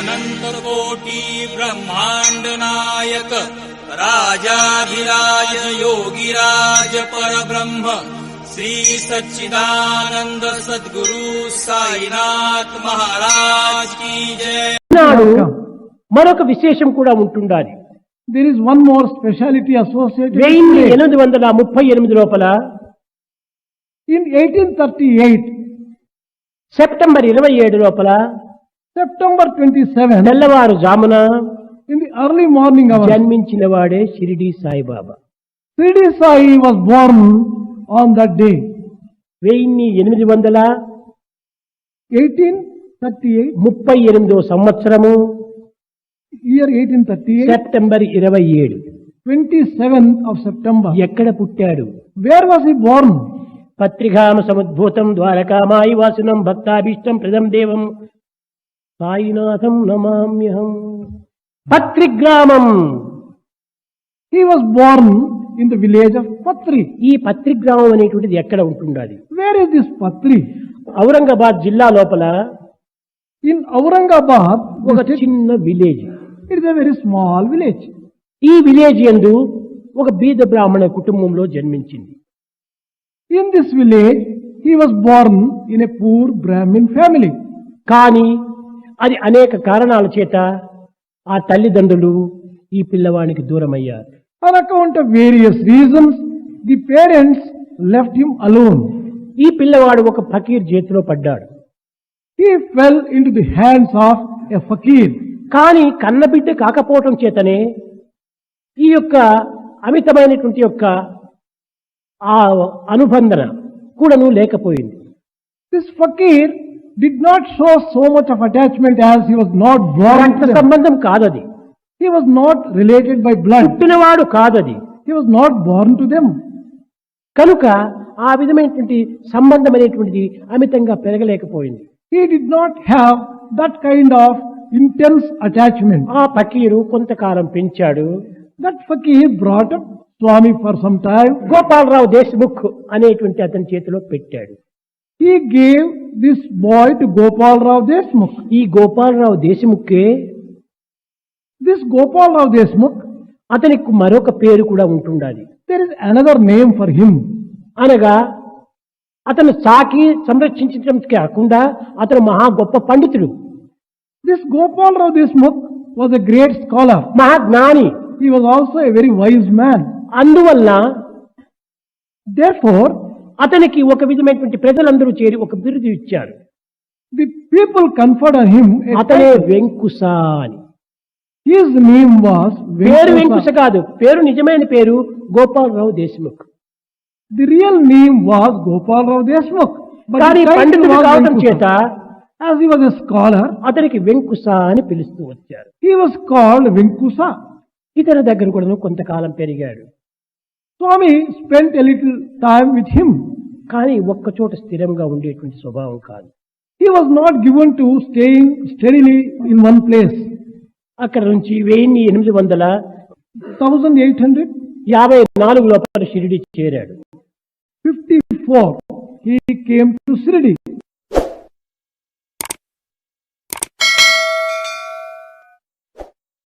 अनंत कोटि ब्रह्मांड नायक राजाधिराज योगिराज परब्रह्म श्री सच्चिदानंद सद्गुरु साईनाथ महाराज की जय। మరొక విశేషం కూడా ఉంటుండాలి. There is one more speciality associated with 1838 లోపల in 1838 సెప్టెంబర్ 27 లోపల September 27 తెల్లవారు జామున in the early morning hours జన్మించిన వాడే Shirdi Saibaba. Shirdi Sai was born on that day. 1838 సంవత్సరము year 1838 September 27 27th of September. ఎక్కడ పుట్టాడు? Where was he born? పత్రికామ సముద్భూతం Dwarakamai వాసునం భక్తాభీష్టం ప్రదం దేవం సాయినాథం నమామ్యహం. పత్రిగ్రామం. He was born in the village of Patri. ఈ పత్రిగ్రామం అనేటువంటిది ఎక్కడ ఉంటుండాలి? Where is this Patri? Aurangabad జిల్లా లోపల In Aurangabad, ఒక చిన్న village. it is a very small village. ఈ విలేజ్ యందు ఒక బీద బ్రాహ్మణ కుటుంబంలో జన్మించింది. In this village, he was born in a poor Brahmin family. కానీ అది అనేక కారణాల చేత ఆ తల్లిదండ్రులు ఈ పిల్లవానికి దూరమయ్యారు. On account of various reasons, the parents left him alone. ఈ పిల్లవాడు ఒక ఫకీర్ చేతిలో పడ్డాడు. He fell into the hands of a fakir. కానీ కన్నబిడ్డ కాకపోవటం చేతనే ఈ యొక్క అమితమైనటువంటి యొక్క ఆ అనుబంధన కూడాను లేకపోయింది. This fakir did not show so much of attachment as he was not born to రక్త them. సంబంధం కాదది. He was not related by blood. పుట్టినవాడు కాదది. He was not born to them. కనుక ఆ విధమైనటువంటి సంబంధం అనేటువంటిది అమితంగా పెరగలేకపోయింది. He did not have that kind of intense attachment. ఆ ఫకీరు కొంతకాలం పెంచాడు. That fakir brought up Swami for some time. Gopalarao Deshmukh అనేటువంటి అతని చేతిలో పెట్టాడు. He gave this boy to Gopal Rao Deshmukh. ఈ Gopalarao దేశముఖే This Gopal Rao Deshmukh, అతనికి మరొక పేరు కూడా ఉంటుండాలి. there is another name for him. అనగా అతను సాకి సంరక్షించడం కాకుండా అతను మహా గొప్ప పండితుడు, This Gopal Rao Deshmukh was a great scholar. మహాజ్ఞాని. He was also a very wise man. అందువల్ల Therefore, అతనికి ఒక విధమైనటువంటి ప్రజలందరూ చేరి ఒక బిరుదు ఇచ్చారు. the people conferred on him a అతనే title. వెంకుస అని. His name was పేరు వెంకుస Venkusa. కాదు, పేరు నిజమైన పేరు Gopalarao Deshmukh. The real name was Gopal Rao Deshmukh. But కానీ his title పండితుడు was కావడం Venkusa. చేత As he was a scholar, అతనికి వెంకుస అని పిలుస్తూ వచ్చారు. he was called Venkusa. ఇతని దగ్గర కూడా కొంతకాలం పెరిగాడు. Swami spent a little time with him. కానీ ఒక్క చోట స్థిరంగా ఉండేటువంటి స్వభావం కాదు. He was not given to staying steadily in one place. అక్కడ నుంచి 1854 లోపల షిరిడి చేరాడు. 54 he came to Shirdi.